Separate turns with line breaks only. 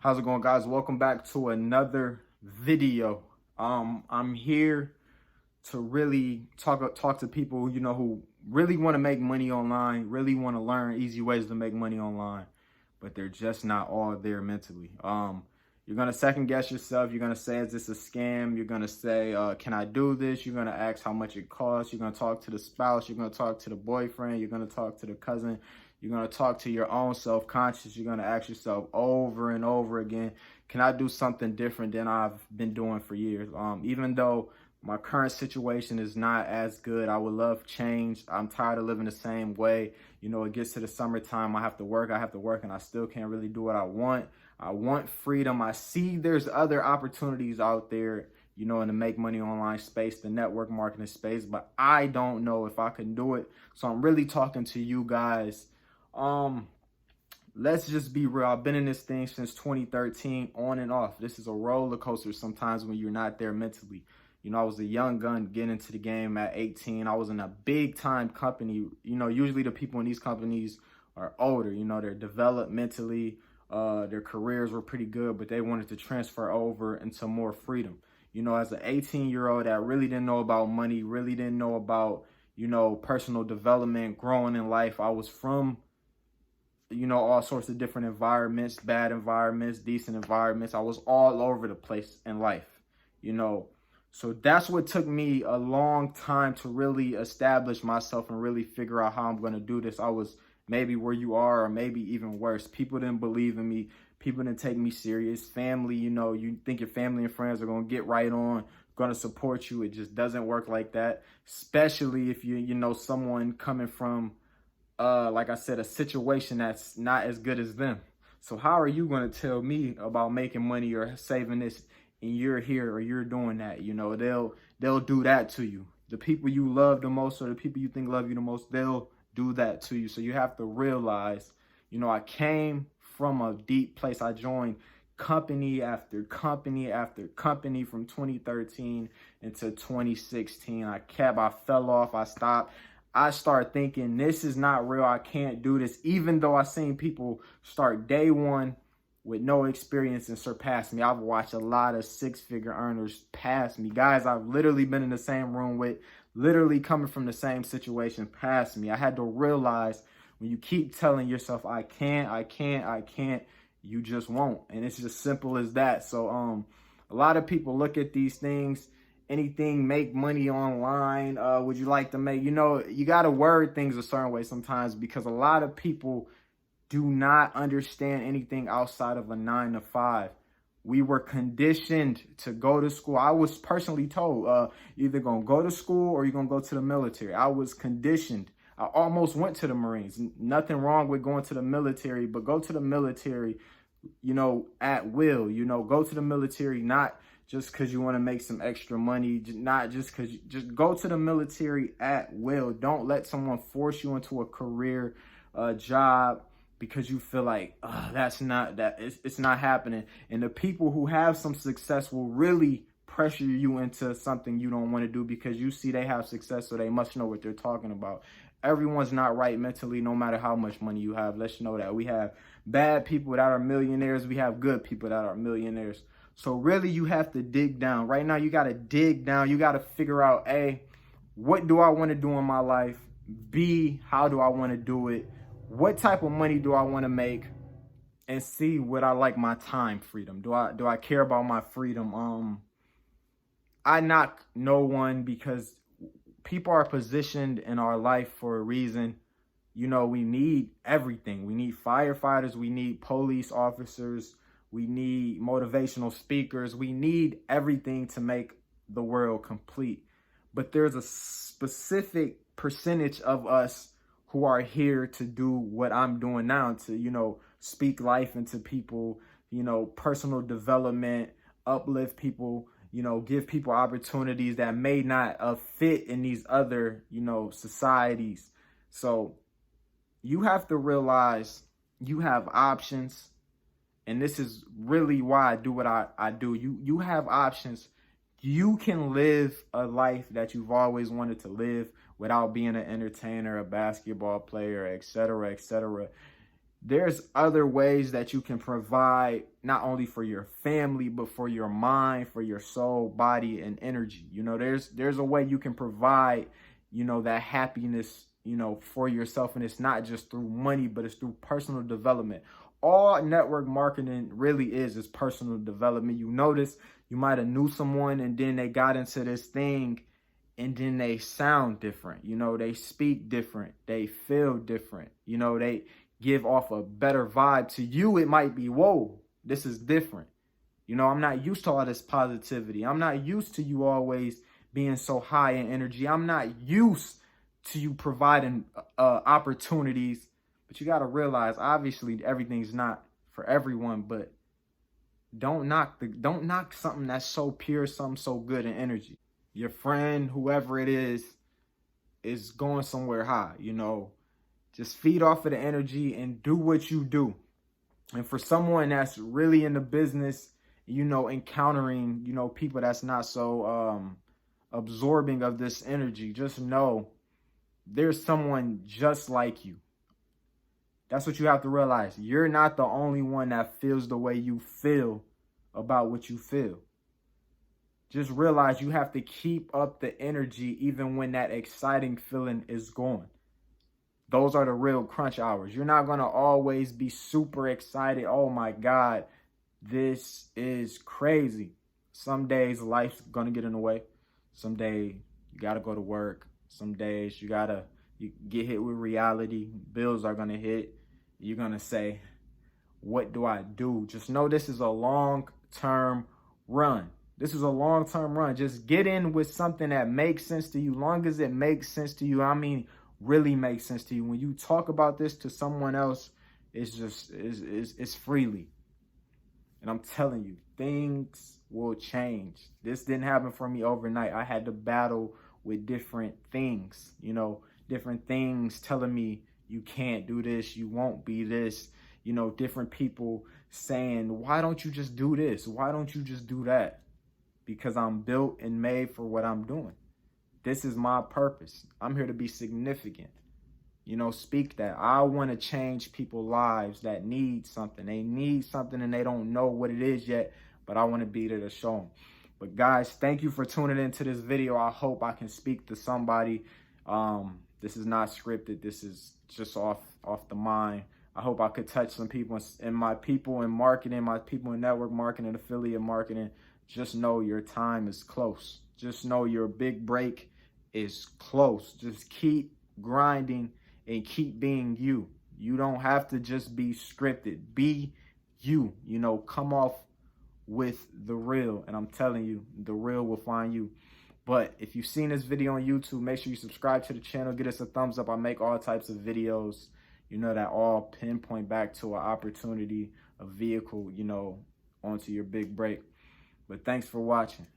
How's it going, guys? Welcome back to another video. I'm here to really talk to people, who really want to make money online, really want to learn easy ways to make money online, but they're just not all there mentally. You're gonna second guess yourself. You're gonna say, is this a scam? You're gonna say, can I do this? You're gonna ask how much it costs. You're gonna talk to the spouse. You're gonna talk to the boyfriend. You're gonna talk to the cousin. You're going to talk to your own self-conscious. You're going to ask yourself over and over again, can I do something different than I've been doing for years? Even though my current situation is not as good, I would love change. I'm tired of living the same way. It gets to the summertime, I have to work, and I still can't really do what I want. I want freedom. I see there's other opportunities out there, in the make money online space, the network marketing space, but I don't know if I can do it. So I'm really talking to you guys. Let's just be real. I've been in this thing since 2013, on and off. This is a roller coaster sometimes when you're not there mentally. I was a young gun getting into the game at 18. I was in a big time company. Usually the people in these companies are older, they're developed mentally, their careers were pretty good, but they wanted to transfer over into more freedom. As an 18-year-old that really didn't know about money, really didn't know about, personal development, growing in life. I was from all sorts of different environments, bad environments, decent environments. I was all over the place in life, So that's what took me a long time to really establish myself and really figure out how I'm going to do this. I was maybe where you are, or maybe even worse. People didn't believe in me. People didn't take me serious. Family, you think your family and friends are going to get right on, going to support you. It just doesn't work like that, especially if someone coming from like I said, a situation that's not as good as them. So how are you going to tell me about making money or saving this and you're here or you're doing that? They'll do that to you. The people you love the most, or the people you think love you the most, they'll do that to you. So you have to realize, I came from a deep place. I joined company after company after company from 2013 into 2016. I fell off. I stopped. I start thinking, this is not real. I can't do this. Even though I've seen people start day one with no experience and surpass me. I've watched a lot of six-figure earners pass me. Guys I've literally been in the same room with, literally coming from the same situation, pass me. I had to realize, when you keep telling yourself, I can't, you just won't. And it's just simple as that. So a lot of people look at these things, anything, make money online, would you like to make, you got to word things a certain way sometimes, because a lot of people do not understand anything outside of a 9-to-5. We were conditioned to go to school. I was personally told, either going to go to school or you're going to go to the military. I was conditioned. I almost went to the Marines. Nothing wrong with going to the military, but go to the military, at will. Go to the military, not just because you want to make some extra money, not just because, just go to the military at will. Don't let someone force you into a career, job, because you feel like, it's not happening. And the people who have some success will really pressure you into something you don't want to do, because you see they have success, so they must know what they're talking about. Everyone's not right mentally, no matter how much money you have. Let's know that. We have bad people that are millionaires. We have good people that are millionaires. So really, you have to dig down. Right now, you got to dig down. You got to figure out, A, what do I want to do in my life? B, how do I want to do it? What type of money do I want to make? And C, would I like my time freedom? Do I care about my freedom? I knock no one, because people are positioned in our life for a reason. We need everything. We need firefighters. We need police officers. We need motivational speakers. We need everything to make the world complete. But there's a specific percentage of us who are here to do what I'm doing now, to, speak life into people, personal development, uplift people, give people opportunities that may not fit in these other, societies. So you have to realize you have options. And this is really why I do what I do. You have options. You can live a life that you've always wanted to live without being an entertainer, a basketball player, etc., etc. There's other ways that you can provide not only for your family, but for your mind, for your soul, body, and energy. You know, there's a way you can provide, you know, that happiness, you know, for yourself. And it's not just through money, but it's through personal development. All network marketing really is personal development. You notice you might have knew someone and then they got into this thing and then they sound different. You know, they speak different. They feel different. You know, they give off a better vibe. To you, it might be, whoa, this is different. You know, I'm not used to all this positivity. I'm not used to you always being so high in energy. I'm not used to you providing opportunities. But you got to realize, obviously, everything's not for everyone, but don't knock something that's so pure, something so good in energy. Your friend, whoever it is going somewhere high, you know. Just feed off of the energy and do what you do. And for someone that's really in the business, you know, encountering, you know, people that's not so absorbing of this energy, just know there's someone just like you. That's what you have to realize. You're not the only one that feels the way you feel about what you feel. Just realize you have to keep up the energy even when that exciting feeling is gone. Those are the real crunch hours. You're not going to always be super excited. Oh my God, this is crazy. Some days life's going to get in the way. Some days you got to go to work. Some days you get hit with reality. Bills are going to hit. You're going to say, what do I do? Just know this is a long-term run. This is a long-term run. Just get in with something that makes sense to you. Long as it makes sense to you, I mean, really makes sense to you. When you talk about this to someone else, it's freely. And I'm telling you, things will change. This didn't happen for me overnight. I had to battle with different things, you know, different things telling me you can't do this, you won't be this, you know, different people saying, why don't you just do this? Why don't you just do that? Because I'm built and made for what I'm doing. This is my purpose. I'm here to be significant. You know, speak that. I want to change people's lives that need something. They need something and they don't know what it is yet, but I want to be there to show them. But guys, thank you for tuning into this video. I hope I can speak to somebody. This is not scripted. This is just off the mind. I hope I could touch some people, and my people in marketing, my people in network marketing, affiliate marketing. Just know your time is close. Just know your big break is close. Just keep grinding and keep being you. You don't have to just be scripted. Be you. You know, come off with the real. And I'm telling you, the real will find you. But if you've seen this video on YouTube, make sure you subscribe to the channel. Get us a thumbs up. I make all types of videos, you know, that all pinpoint back to an opportunity, a vehicle, you know, onto your big break. But thanks for watching.